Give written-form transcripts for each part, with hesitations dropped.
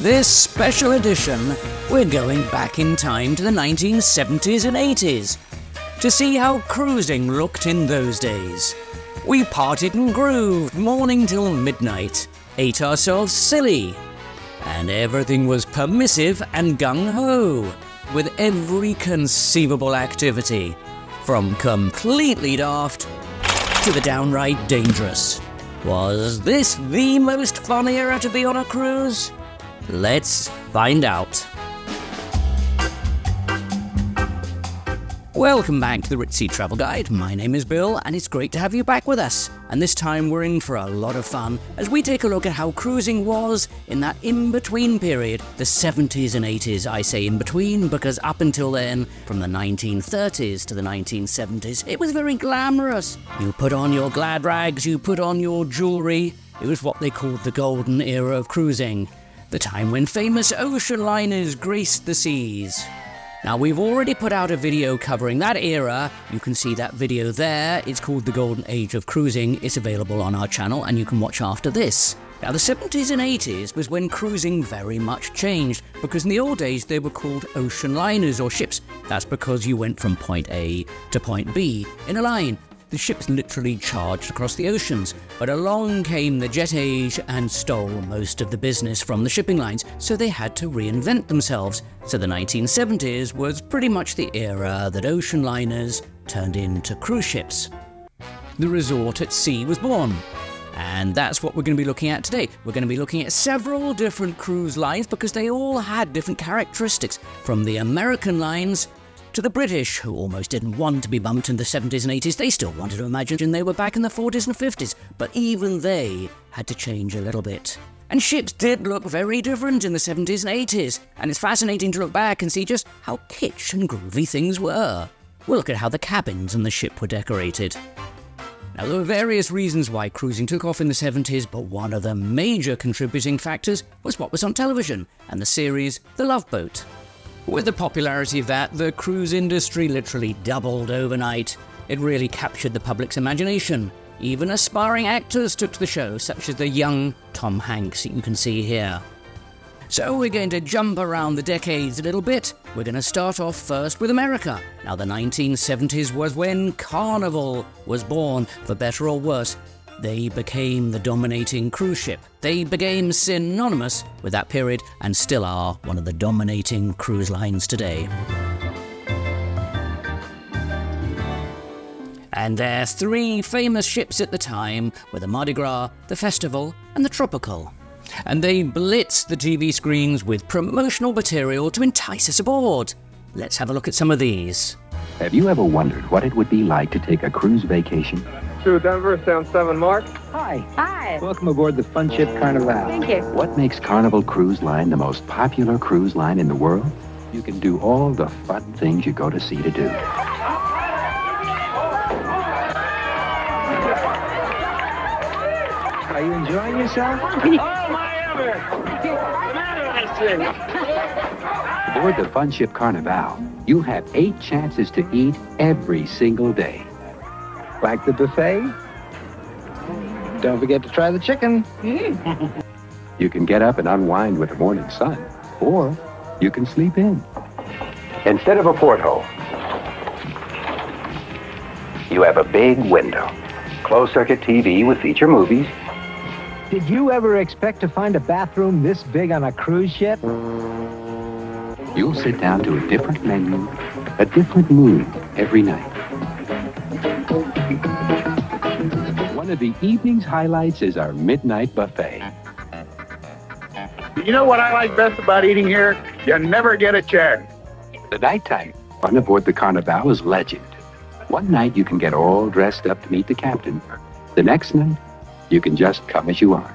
This special edition, we're going back in time to the 1970s and 80s to see how cruising looked in those days. We partied and grooved morning till midnight, ate ourselves silly, and everything was permissive and gung-ho, with every conceivable activity, from completely daft to the downright dangerous. Was this the most fun era to be on a cruise? Let's find out. Welcome back to the Ritzy Travel Guide. My name is Bill, and it's great to have you back with us. And this time we're in for a lot of fun as we take a look at how cruising was in that in-between period, the 70s and 80s. I say in-between because up until then, from the 1930s to the 1970s, it was very glamorous. You put on your glad rags, you put on your jewellery. It was what they called the golden era of cruising, the time when famous ocean liners graced the seas. Now, we've already put out a video covering that era. You can see that video there. It's called The Golden Age of Cruising. It's available on our channel, and you can watch after this. Now, the 70s and 80s was when cruising very much changed, because in the old days, they were called ocean liners or ships. That's because you went from point A to point B in a line. The ships literally charged across the oceans, but along came the jet age and stole most of the business from the shipping lines, so they had to reinvent themselves. So the 1970s was pretty much the era that ocean liners turned into cruise ships. The resort at sea was born, and that's what we're going to be looking at today. We're going to be looking at several different cruise lines because they all had different characteristics, from the American lines to the British, who almost didn't want to be bumped in the 70s and 80s. They still wanted to imagine they were back in the 40s and 50s, but even they had to change a little bit. And ships did look very different in the 70s and 80s, and it's fascinating to look back and see just how kitsch and groovy things were. We'll look at how the cabins on the ship were decorated. Now, there were various reasons why cruising took off in the 70s, but one of the major contributing factors was what was on television, and the series The Love Boat. With the popularity of that, the cruise industry literally doubled overnight. It really captured the public's imagination. Even aspiring actors took to the show, such as the young Tom Hanks that you can see here. So we're going to jump around the decades a little bit. We're going to start off first with America. Now, the 1970s was when Carnival was born, for better or worse. They became the dominating cruise ship. They became synonymous with that period and still are one of the dominating cruise lines today. And their three famous ships at the time were the Mardi Gras, the Festivale, and the Tropicale. And they blitzed the TV screens with promotional material to entice us aboard. Let's have a look at some of these. Have you ever wondered what it would be like to take a cruise vacation? To Denver, Sound 7, Mark. Hi. Hi. Welcome aboard the fun ship Carnival. Thank you. What makes Carnival Cruise Line the most popular cruise line in the world? You can do all the fun things you go to sea to do. Are you enjoying yourself? Oh, Miami! Aboard the fun ship Carnival, you have 8 chances to eat every single day. Like the buffet? Don't forget to try the chicken. You can get up and unwind with the morning sun, or you can sleep in. Instead of a porthole, you have a big window, closed-circuit TV with feature movies. Did you ever expect to find a bathroom this big on a cruise ship? You'll sit down to a different menu, a different mood every night. One of the evening's highlights is our midnight buffet. You know what I like best about eating here? You never get a check. The nighttime fun aboard the Carnival is legend. One night you can get all dressed up to meet the captain. The next night, you can just come as you are.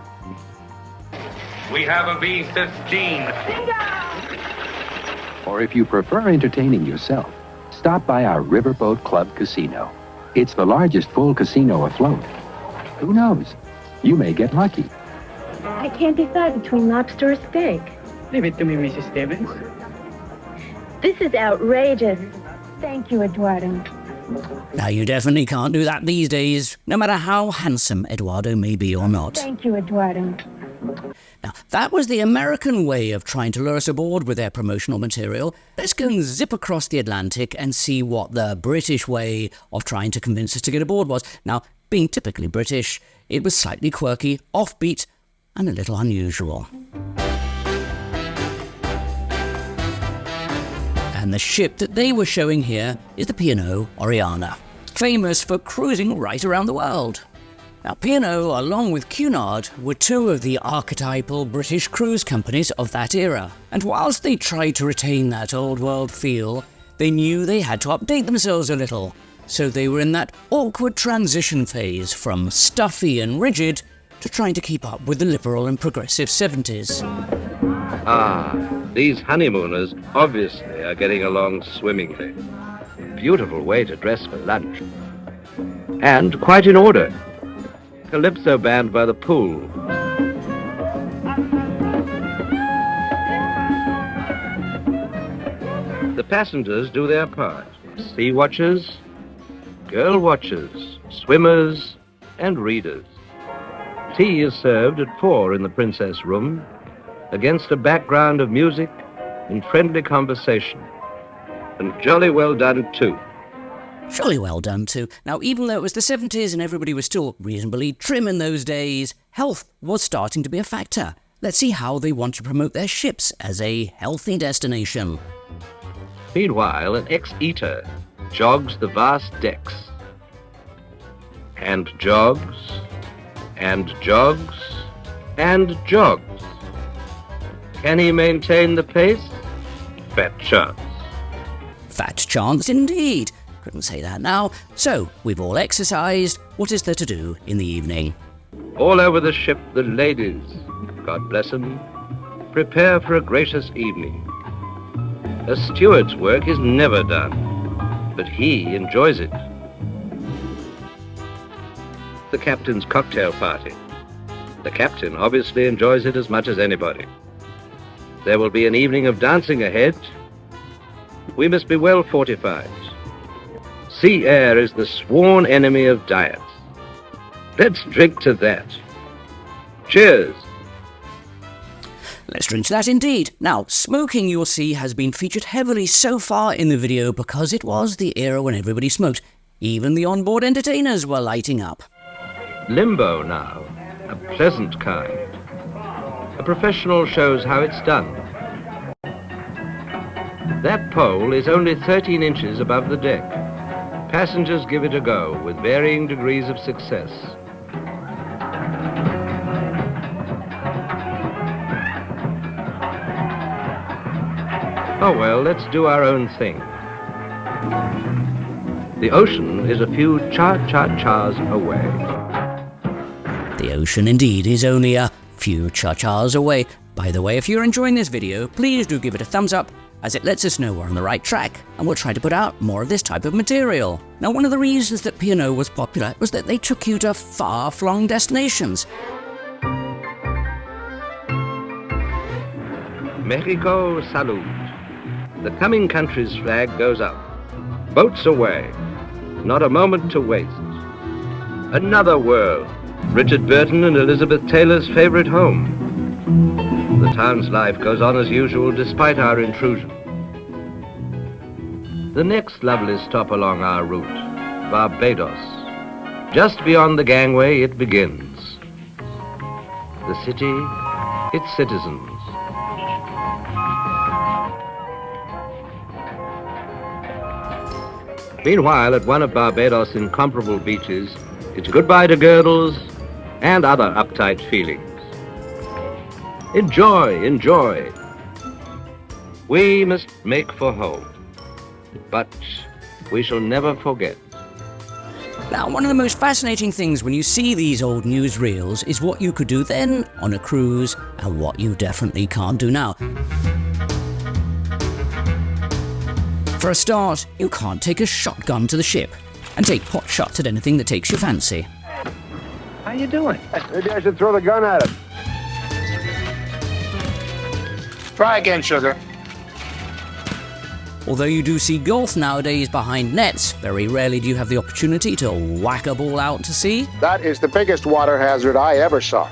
We have a B-15. Or if you prefer entertaining yourself, stop by our Riverboat Club Casino. It's the largest full casino afloat. Who knows? You may get lucky. I can't decide between lobster or steak. Leave it to me, Mrs. Stevens. This is outrageous. Thank you, Eduardo. Now, you definitely can't do that these days, no matter how handsome Eduardo may be or not. Thank you, Eduardo. Now, that was the American way of trying to lure us aboard with their promotional material. Let's go and zip across the Atlantic and see what the British way of trying to convince us to get aboard was. Now, being typically British, it was slightly quirky, offbeat, and a little unusual. And the ship that they were showing here is the P&O Oriana, famous for cruising right around the world. Now, P&O, along with Cunard, were two of the archetypal British cruise companies of that era. And whilst they tried to retain that old world feel, they knew they had to update themselves a little. So they were in that awkward transition phase from stuffy and rigid to trying to keep up with the liberal and progressive 70s. Ah, these honeymooners obviously are getting along swimmingly. Beautiful way to dress for lunch. And quite in order. Calypso band by the pool. The passengers do their part. Sea watchers, girl watchers, swimmers, and readers. Tea is served at 4 in the Princess room, against a background of music and friendly conversation. And jolly well done, too. Jolly well done, too. Now, even though it was the 70s and everybody was still reasonably trim in those days, health was starting to be a factor. Let's see how they want to promote their ships as a healthy destination. Meanwhile, an ex-eater jogs the vast decks. And jogs, and jogs, and jogs. Can he maintain the pace? Fat chance. Fat chance indeed. Couldn't say that now. So, we've all exercised. What is there to do in the evening? All over the ship, the ladies, God bless them, prepare for a gracious evening. A steward's work is never done, but he enjoys it. The captain's cocktail party. The captain obviously enjoys it as much as anybody. There will be an evening of dancing ahead. We must be well fortified. Sea air is the sworn enemy of diet. Let's drink to that. Cheers. Let's drink to that indeed. Now, smoking, you'll see, has been featured heavily so far in the video because it was the era when everybody smoked. Even the onboard entertainers were lighting up. Limbo now, a pleasant kind. A professional shows how it's done. That pole is only 13 inches above the deck. Passengers give it a go with varying degrees of success. Oh well, let's do our own thing. The ocean is a few cha-cha-chas away. The ocean indeed is only a few cha-chas away. By the way, if you're enjoying this video, please do give it a thumbs up, as it lets us know we're on the right track, and we'll try to put out more of this type of material. Now, one of the reasons that P&O was popular was that they took you to far-flung destinations. Mexico salute. The coming country's flag goes up. Boats away. Not a moment to waste. Another world. Richard Burton and Elizabeth Taylor's favorite home. The town's life goes on as usual despite our intrusion. The next lovely stop along our route, Barbados. Just beyond the gangway it begins. The city, its citizens. Meanwhile, at one of Barbados' incomparable beaches, it's goodbye to girdles and other uptight feelings. Enjoy, enjoy. We must make for home, but we shall never forget. Now, one of the most fascinating things when you see these old newsreels is what you could do then on a cruise and what you definitely can't do now. For a start, you can't take a shotgun to the ship and take pot shots at anything that takes your fancy. How you doing? Maybe I should throw the gun at him. Try again, sugar. Although you do see golf nowadays behind nets, very rarely do you have the opportunity to whack a ball out to sea. That is the biggest water hazard I ever saw.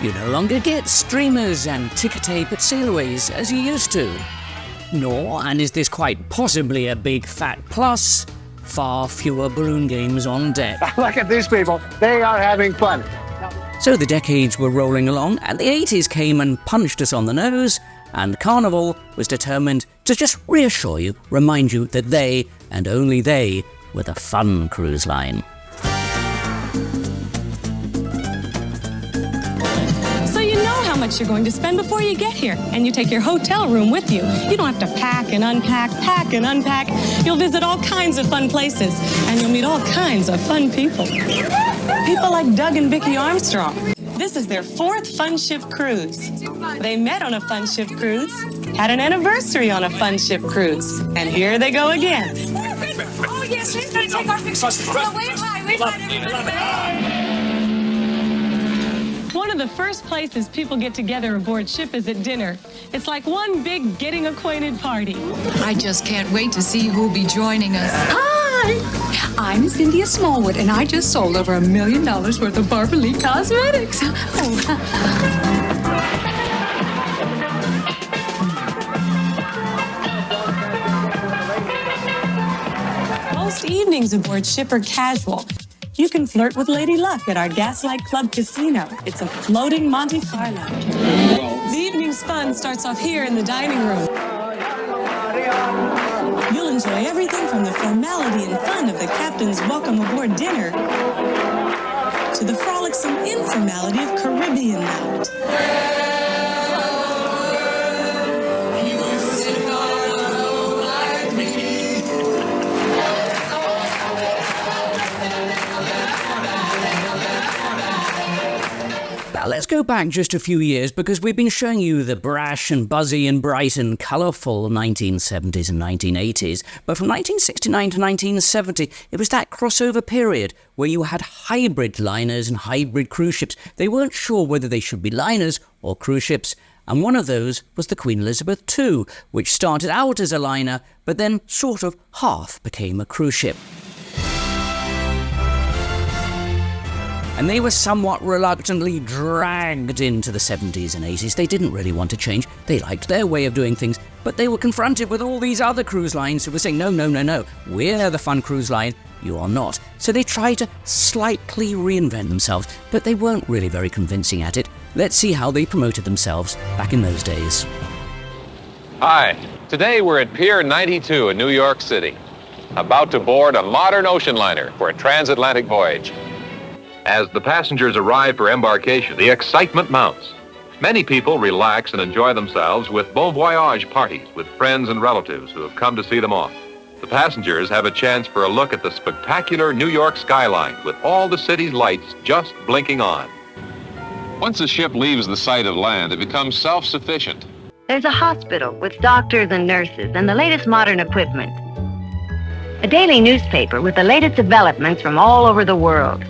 You no longer get streamers and ticker tape at sailways as you used to. Nor, and is this quite possibly a big fat plus, far fewer balloon games on deck. Look at these people. They are having fun. So the decades were rolling along, and the 80s came and punched us on the nose, and Carnival was determined to just reassure you, remind you that they, and only they, were the fun cruise line. How much you're going to spend before you get here, and you take your hotel room with you. You don't have to pack and unpack. You'll visit all kinds of fun places, and you'll meet all kinds of fun people. People like Doug and Vicki Armstrong. This is their 4th Fun Ship cruise. They met on a Fun Ship cruise, had an anniversary on a Fun Ship cruise, and here they go again. Oh yes, we're going to take our pictures. Well, wait, One of the first places people get together aboard ship is at dinner. It's like one big getting acquainted party. I just can't wait to see who'll be joining us. Hi, I'm Cynthia Smallwood, and I just sold over $1 million worth of Barbara Lee cosmetics. Most evenings aboard ship are casual. You can flirt with Lady Luck at our Gaslight Club Casino. It's a floating Monte Carlo. The evening's fun starts off here in the dining room. You'll enjoy everything from the formality and fun of the captain's welcome aboard dinner to the frolicsome informality of Caribbean night. Now let's go back just a few years, because we've been showing you the brash and buzzy and bright and colourful 1970s and 1980s, but from 1969 to 1970, it was that crossover period where you had hybrid liners and hybrid cruise ships. They weren't sure whether they should be liners or cruise ships, and one of those was the Queen Elizabeth II, which started out as a liner, but then sort of half became a cruise ship. And they were somewhat reluctantly dragged into the 70s and 80s. They didn't really want to change. They liked their way of doing things, but they were confronted with all these other cruise lines who were saying, no, we're the fun cruise line, you are not. So they tried to slightly reinvent themselves, but they weren't really very convincing at it. Let's see how they promoted themselves back in those days. Hi, today we're at Pier 92 in New York City, about to board a modern ocean liner for a transatlantic voyage. As the passengers arrive for embarkation, the excitement mounts. Many people relax and enjoy themselves with bon voyage parties with friends and relatives who have come to see them off. The passengers have a chance for a look at the spectacular New York skyline with all the city's lights just blinking on. Once a ship leaves the sight of land, it becomes self-sufficient. There's a hospital with doctors and nurses and the latest modern equipment. A daily newspaper with the latest developments from all over the world.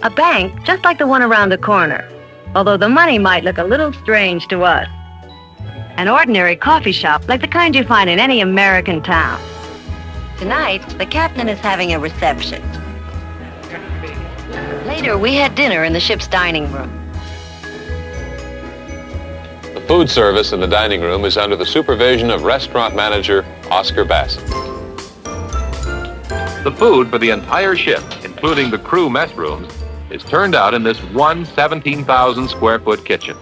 A bank just like the one around the corner, although the money might look a little strange to us. An ordinary coffee shop like the kind you find in any American town. Tonight, the captain is having a reception. Later, we had dinner in the ship's dining room. The food service in the dining room is under the supervision of restaurant manager Oscar Bassett. The food for the entire ship, including the crew mess rooms, is turned out in this one 17,000 square foot kitchen.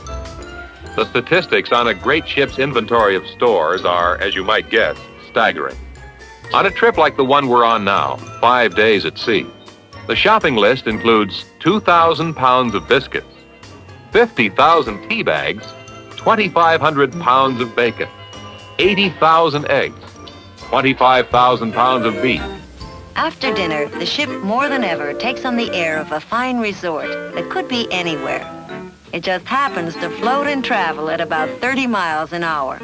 The statistics on a great ship's inventory of stores are, as you might guess, staggering. On a trip like the one we're on now, 5 days at sea, the shopping list includes 2,000 pounds of biscuits, 50,000 tea bags, 2,500 pounds of bacon, 80,000 eggs, 25,000 pounds of beef. After dinner, the ship more than ever takes on the air of a fine resort that could be anywhere. It just happens to float and travel at about 30 miles an hour.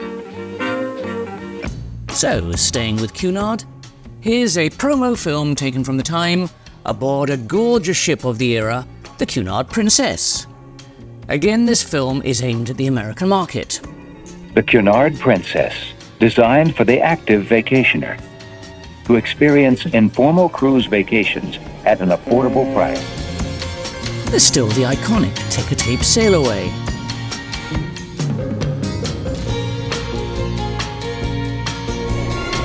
So, staying with Cunard, here's a promo film taken from the time aboard a gorgeous ship of the era, the Cunard Princess. Again, this film is aimed at the American market. The Cunard Princess, designed for the active vacationer, to experience informal cruise vacations at an affordable price. there's still the iconic ticker-tape sail away.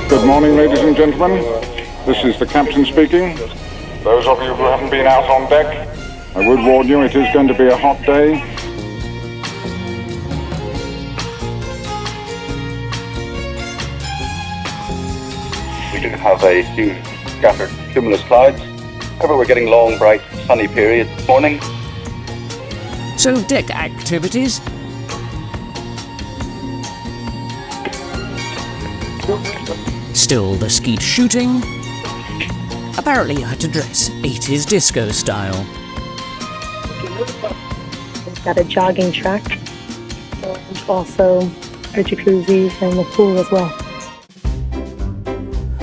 Good morning, ladies and gentlemen. This is the captain speaking. Those of you who haven't been out on deck, I would warn you it is going to be a hot day. We do have a few scattered cumulus clouds. However, we're getting long, bright, sunny periods this morning. So deck activities. Still the skeet shooting. Apparently you had to dress 80s disco style. It's got a jogging track, and also a jacuzzi and the pool as well.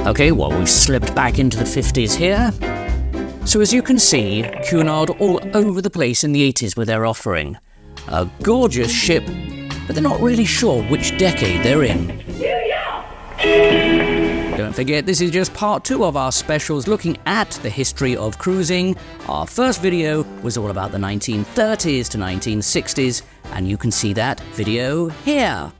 Okay, well, we've slipped back into the 50s here. So as you can see, Cunard all over the place in the 80s with their offering. A gorgeous ship, but they're not really sure which decade they're in. Don't forget, this is just part 2 of our specials looking at the history of cruising. Our first video was all about the 1930s to 1960s, and you can see that video here.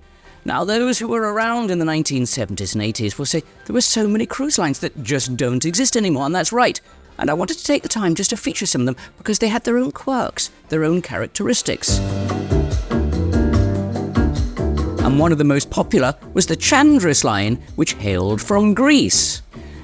Now, those who were around in the 1970s and 80s will say there were so many cruise lines that just don't exist anymore, and that's right. And I wanted to take the time just to feature some of them because they had their own quirks, their own characteristics. And one of the most popular was the Chandris line, which hailed from Greece.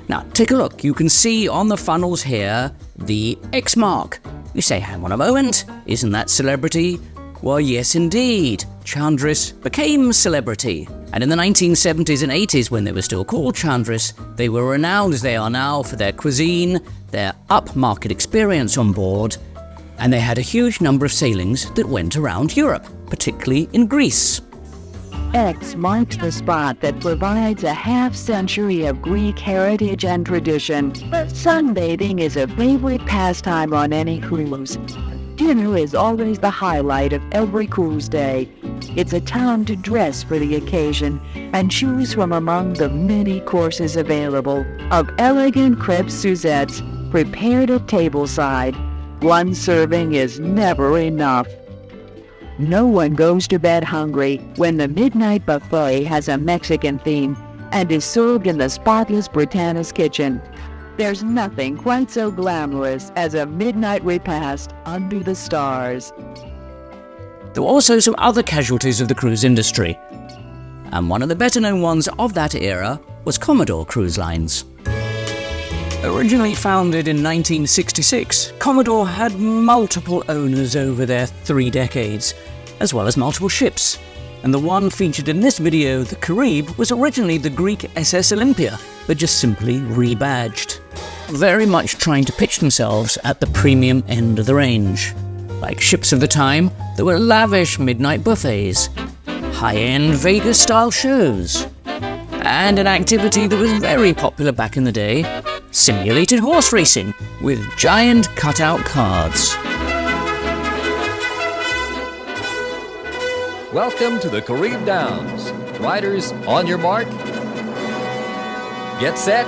Now, take a look. You can see on the funnels here the X mark. You say, hang on a moment, isn't that celebrity? Well, yes, indeed. Chandris became celebrity. And in the 1970s and 80s, when they were still called Chandris, they were renowned as they are now for their cuisine, their upmarket experience on board, and they had a huge number of sailings that went around Europe, particularly in Greece. X marks the spot that provides a half-century of Greek heritage and tradition, but sunbathing is a favorite pastime on any cruise. Dinner is always the highlight of every cruise day. It's a time to dress for the occasion and choose from among the many courses available of elegant crêpe Suzettes prepared at tableside. One serving is never enough. No one goes to bed hungry when the midnight buffet has a Mexican theme and is served in the spotless Britanis kitchen. There's nothing quite so glamorous as a midnight repast under the stars. There were also some other casualties of the cruise industry, and one of the better-known ones of that era was Commodore Cruise Lines. Originally founded in 1966, Commodore had multiple owners over their 3 decades, as well as multiple ships. And the one featured in this video, the Caribe, was originally the Greek SS Olympia, but just simply rebadged. Very much trying to pitch themselves at the premium end of the range. Like ships of the time, there were lavish midnight buffets, high-end Vegas-style shows, and an activity that was very popular back in the day, simulated horse racing with giant cutout cards. Welcome to the Caribe Downs. Riders, on your mark. Get set.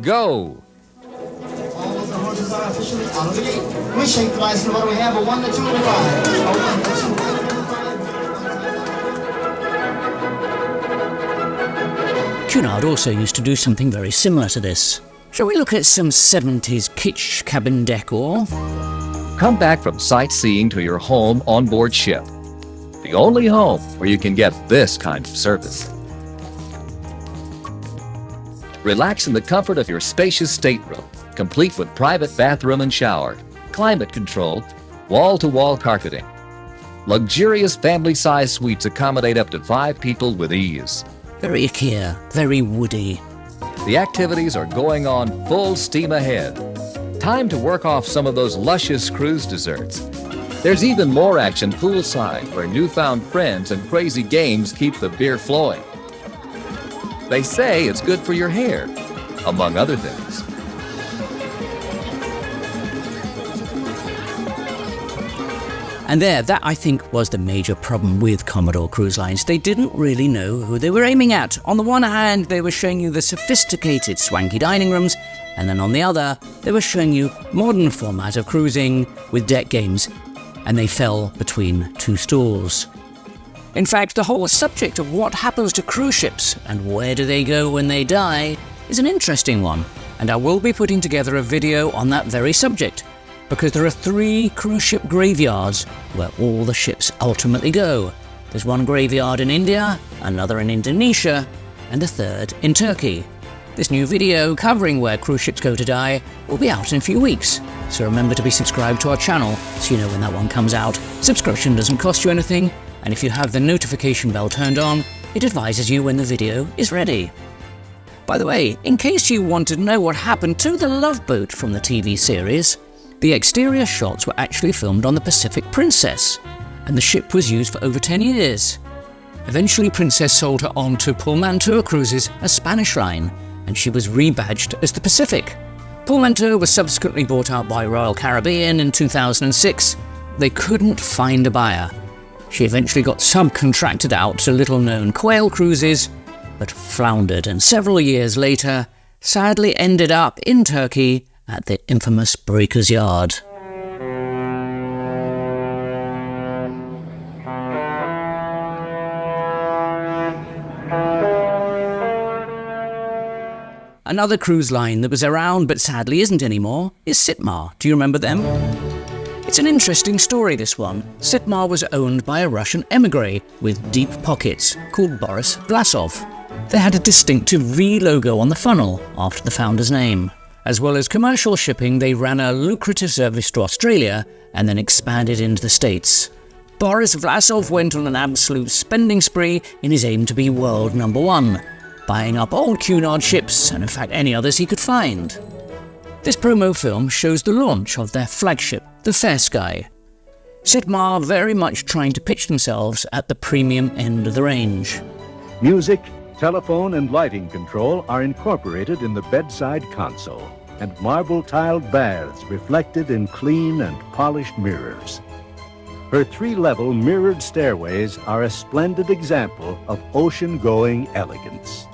Go. All of the horses are officially out of the gate. We shake the license. What do we have? A 1, a 2, and a 5. Cunard also used to do something very similar to this. Shall we look at some 70s kitsch cabin decor? Come back from sightseeing to your home on board ship. The only home where you can get this kind of service. Relax in the comfort of your spacious stateroom, complete with private bathroom and shower, climate control, wall-to-wall carpeting. Luxurious family-sized suites accommodate up to 5 people with ease. Very IKEA, very woody. The activities are going on full steam ahead. Time to work off some of those luscious cruise desserts. There's even more action poolside, where newfound friends and crazy games keep the beer flowing. They say it's good for your hair, among other things. And that I think was the major problem with Commodore Cruise Lines. They didn't really know who they were aiming at. On the one hand, they were showing you the sophisticated, swanky dining rooms, and then on the other, they were showing you modern format of cruising with deck games, and they fell between two stools. In fact, the whole subject of what happens to cruise ships and where do they go when they die is an interesting one, and I will be putting together a video on that very subject, because there are 3 cruise ship graveyards where all the ships ultimately go. There's one graveyard in India, another in Indonesia, and a third in Turkey. This new video covering where cruise ships go to die will be out in a few weeks, so remember to be subscribed to our channel so you know when that one comes out. Subscription doesn't cost you anything, and if you have the notification bell turned on, it advises you when the video is ready. By the way, in case you wanted to know what happened to the Love Boat from the TV series, the exterior shots were actually filmed on the Pacific Princess, and the ship was used for over 10 years. Eventually, Princess sold her on to Pullmantur Cruises, a Spanish line, and she was rebadged as the Pacific. Pullmantur was subsequently bought out by Royal Caribbean in 2006. They couldn't find a buyer. She eventually got subcontracted out to little-known Quail Cruises, but floundered, and several years later, sadly ended up in Turkey at the infamous Breakers Yard. Another cruise line that was around but sadly isn't anymore is Sitmar. Do you remember them? It's an interesting story, this one. Sitmar was owned by a Russian emigre with deep pockets called Boris Vlasov. They had a distinctive V logo on the funnel after the founder's name. As well as commercial shipping, they ran a lucrative service to Australia and then expanded into the States. Boris Vlasov went on an absolute spending spree in his aim to be world number 1. Buying up old Cunard ships, and in fact any others he could find. This promo film shows the launch of their flagship, the Fair Sky. Sitmar very much trying to pitch themselves at the premium end of the range. Music, telephone, and lighting control are incorporated in the bedside console, and marble-tiled baths reflected in clean and polished mirrors. Her 3-level mirrored stairways are a splendid example of ocean-going elegance.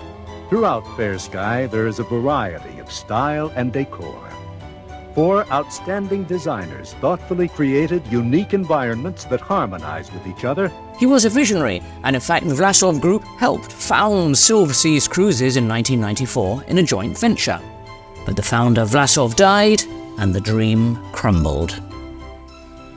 Throughout Fair Sky, there is a variety of style and decor. 4 outstanding designers thoughtfully created unique environments that harmonize with each other. He was a visionary, and in fact the Vlasov Group helped found Silver Seas Cruises in 1994 in a joint venture. But the founder Vlasov died, and the dream crumbled.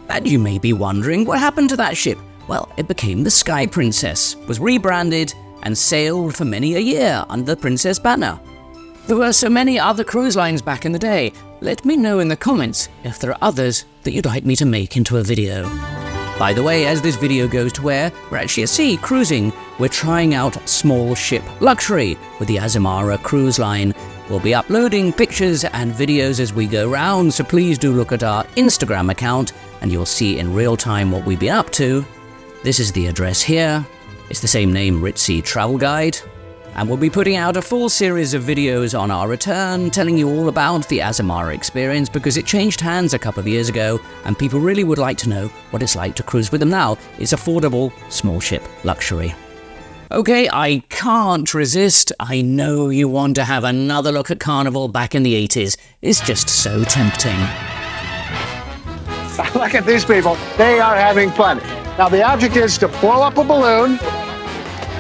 And you may be wondering what happened to that ship. Well, it became the Sky Princess, was rebranded, and sailed for many a year under the Princess banner. There were so many other cruise lines back in the day. Let me know in the comments if there are others that you'd like me to make into a video. By the way, as this video goes to air, we're actually at sea cruising. We're trying out small ship luxury with the Azamara cruise line. We'll be uploading pictures and videos as we go round, so please do look at our Instagram account and you'll see in real time what we've been up to. This is the address here. It's the same name, Ritzy Travel Guide. And we'll be putting out a full series of videos on our return, telling you all about the Azamara experience, because it changed hands a couple of years ago, and people really would like to know what it's like to cruise with them now. It's affordable, small ship luxury. Okay, I can't resist. I know you want to have another look at Carnival back in the 80s. It's just so tempting. Look at these people. They are having fun. Now, the object is to blow up a balloon.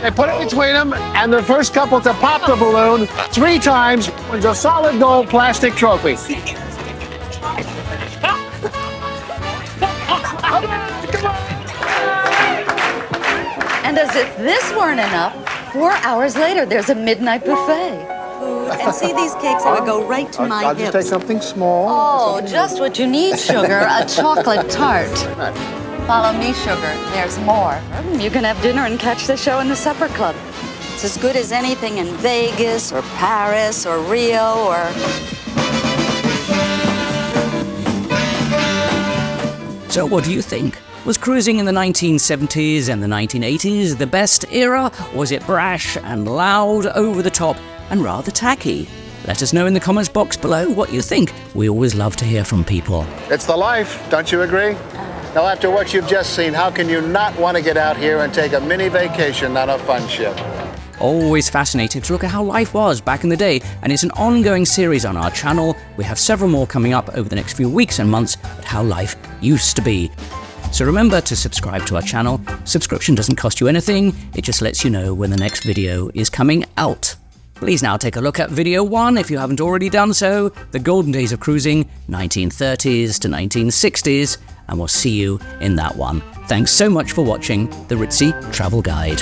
They put it between them, and the first couple to pop the balloon 3 times wins a solid gold plastic trophy. And as if this weren't enough, 4 hours later, there's a midnight buffet. And see these cakes, I would go right to my I'll hips. just take something small. Oh, just what you need, sugar, a chocolate tart. Follow me, sugar. There's more. You can have dinner and catch the show in the supper club. It's as good as anything in Vegas or Paris or Rio or... So what do you think? Was cruising in the 1970s and the 1980s the best era? Or was it brash and loud, over the top, and rather tacky? Let us know in the comments box below what you think. We always love to hear from people. It's the life, don't you agree? Now, after what you've just seen, how can you not want to get out here and take a mini vacation on a fun ship? Always fascinating to look at how life was back in the day, and it's an ongoing series on our channel. We have several more coming up over the next few weeks and months at how life used to be. So remember to subscribe to our channel. Subscription doesn't cost you anything, it just lets you know when the next video is coming out. Please now take a look at video 1 if you haven't already done so, the golden days of cruising, 1930s to 1960s, and we'll see you in that one. Thanks so much for watching the Ritzy Travel Guide.